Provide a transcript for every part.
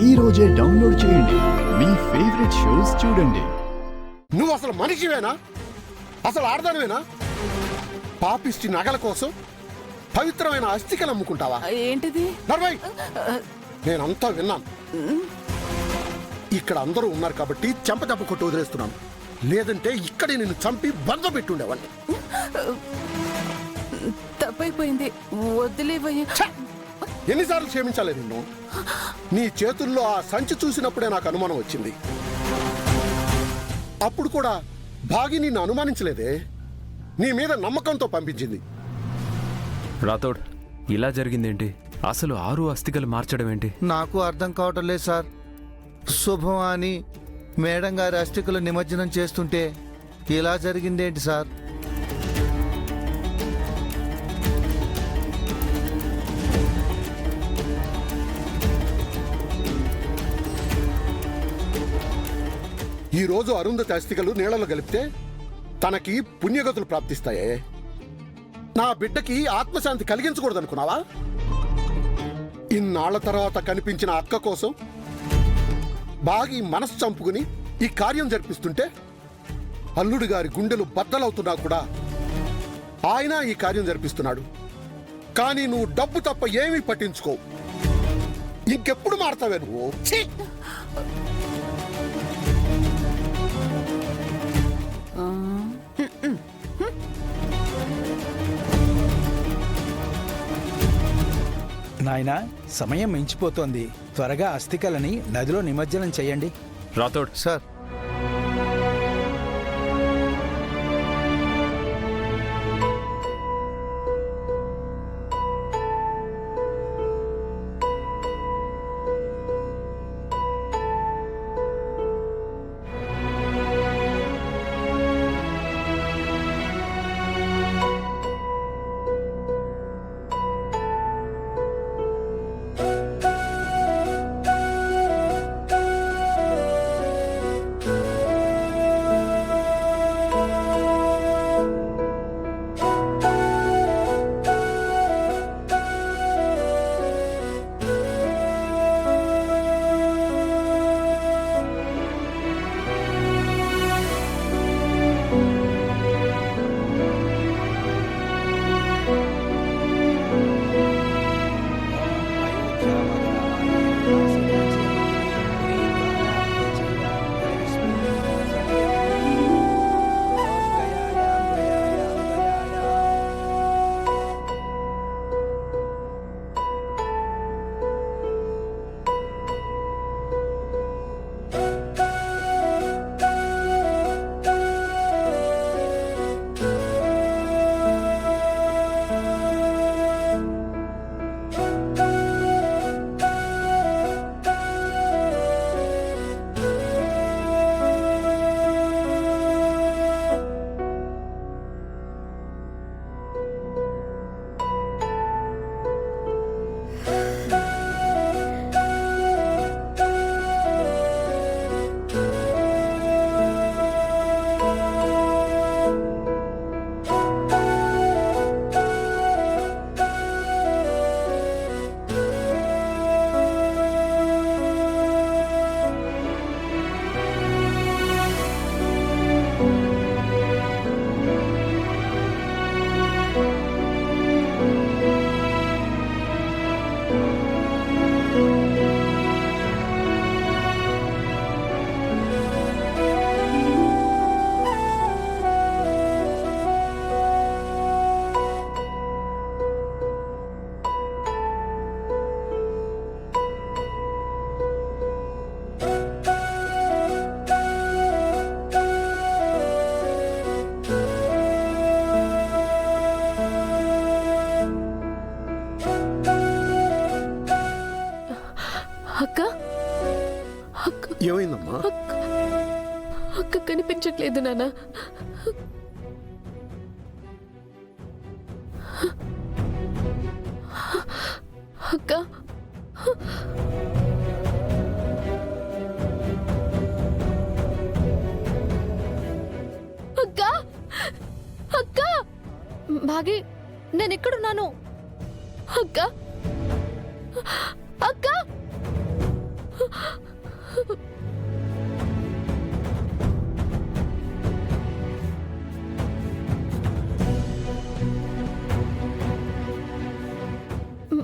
ఈ రోజే డౌన్లోడ్ చేయండి. మీ ఫేవరెట్ షోస్ చూడండి. నువ్వు అసలు మనిషివేనా? అసలు ఆడదానివేనా? పాపిష్టి నగల కోసం పవిత్రమైన అస్థికలు అమ్ముకుంటావా? ఏంటిది? నర్వయ్, నేనంతా విన్నాను. ఇక్కడ అందరూ ఉన్నారు కాబట్టి చెంప కొట్టు వదిలేస్తున్నాను. లేదంటే ఇక్కడే నిన్ను చంపి బంధ పెట్టుండేవాడిని. తప్పైపోయింది, వదిలేవయ్యా. ఎన్నిసార్లు క్షమించాలి నిన్ను? నీ చేతుల్లో ఆ సంచి చూసినప్పుడే నాకు అనుమానం వచ్చింది. అప్పుడు కూడా భాగి నిన్ను అనుమానించలేదే, నీ మీద నమ్మకంతో పంపించింది. రాథోడ్, ఇలా జరిగిందేంటి? అసలు 6 అస్థికలు మార్చడం ఏంటి? నాకు అర్థం కావటం లేదు సార్. శుభం అని మేడం గారి అస్థికలు నిమజ్జనం చేస్తుంటే ఇలా జరిగిందేంటి సార్? ఈ రోజు అరుంధతి అస్థికలు నీళ్లలో కలిపితే తనకి పుణ్యగతులు ప్రాప్తిస్తాయే. నా బిడ్డకి ఆత్మశాంతి కలిగించకూడదనుకున్నావా? ఇన్నాళ్ల తర్వాత కనిపించిన అక్క కోసం బాగి మనసు చంపుకుని ఈ కార్యం జరిపిస్తుంటే అల్లుడి గారి గుండెలు బద్దలవుతున్నా కూడా ఆయన ఈ కార్యం జరిపిస్తున్నాడు. కానీ నువ్వు డబ్బు తప్ప ఏమీ పట్టించుకో. ఇంకెప్పుడు మారతావే నువ్వు? ఛీ! నాయనా, సమయం మించిపోతోంది. త్వరగా అస్థికలని నదిలో నిమజ్జనం చేయండి. రాథోడ్ సార్, ఏమైందమ్మా? అక్క కనిపించట్లేదు నాన్న. అక్క అక్క అక్క భాగి, నేనెక్కడున్నాను? అక్క అక్క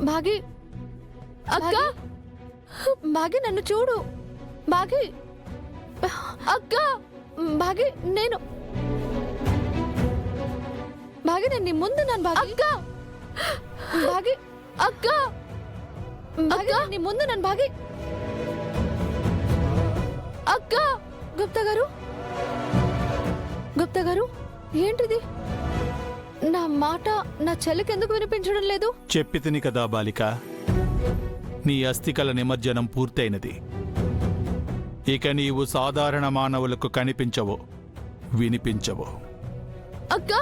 భాగి అక్క, భాగి నన్ను చూడు. భాగి అక్క, భాగి నేను భాగి నేను నీ ముందు నన్ను భాగి అక్క, భాగి అక్క, భాగి నీ ముందు నన్ను భాగి అక్క. గుప్తా గారు, గుప్తా గారు, ఏంటిది? నా మాట నా చెల్లికి ఎందుకు వినిపించడం లేదు? చెప్పితిని కదా బాలిక, నీ అస్థికల నిమజ్జనం పూర్తయినది. ఇక నీవు సాధారణ మానవులకు కనిపించవు, వినిపించవు. అక్క,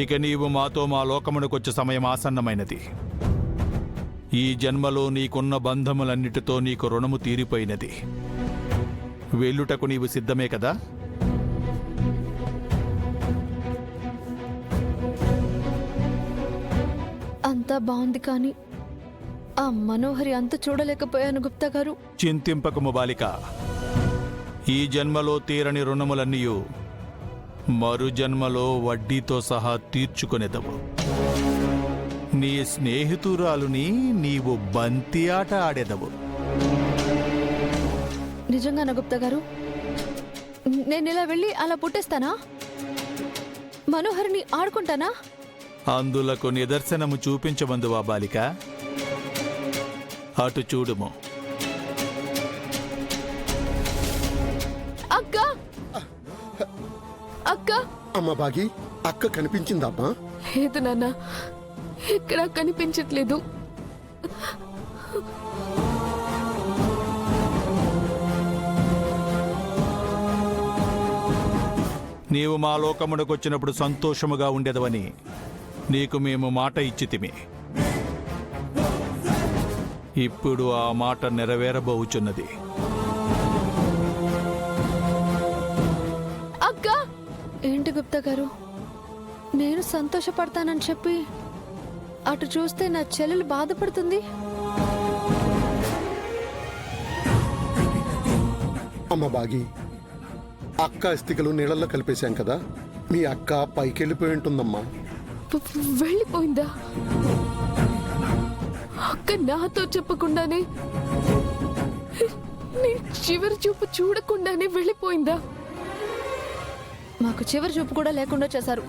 ఇక నీవు మాతో మా లోకమునకొచ్చే సమయం ఆసన్నమైనది. ఈ జన్మలో నీకున్న బంధములన్నిటితో నీకు రుణము తీరిపోయినది. వెళ్ళుటకు నీవు సిద్ధమే కదా? అంతా బాగుంది కానీ ఆ మనోహరి అంత చూడలేకపోయాను గుప్తా గారు. చింతింపకము బాలిక, ఈ జన్మలో తీరని రుణములన్నీయు మరు జన్మలో వడ్డీతో సహా తీర్చుకొనేదవు. నీ స్నేహితురాలుని నీవు బంతి ఆట ఆడేదవు. నిజంగానా గుప్తా గారు? నేను ఇలా వెళ్ళి అలా పుట్టేస్తానా? మనోహరిని ఆడుకుంటానా? అందులకు నిదర్శనము చూపించమందువా బాలిక? అటు చూడుము. అక్క, అక్క. అమ్మ బాగి, అక్క కనిపించిందమ్మా? లేదు నాన్న, ఇక్కడ కనిపించట్లేదు. నీవు మా లోకమునకొచ్చినప్పుడు సంతోషముగా ఉండేదవని నీకు మేము మాట ఇచ్చితిమి. ఇప్పుడు ఆ మాట నెరవేరబోచున్నది. అక్క, ఏంటి గుప్తా గారు, నేను సంతోషపడతానని చెప్పి అటు చూస్తే నా చెల్లెలు బాధపడుతుంది. అమ్మ బాగి, అక్క అస్థికలు నీళ్ళల్లో కలిపేశాం కదా, మీ అక్క పైకి వెళ్ళిపోయి ఉంటుందమ్మా. వెళ్ళిపోయిందా? అక్క నాతో చెప్పకుండానే, నీ చివరి చూపు చూడకుండానే వెళ్ళిపోయిందా? మాకు చివరి చూపు కూడా లేకుండా చేశారు.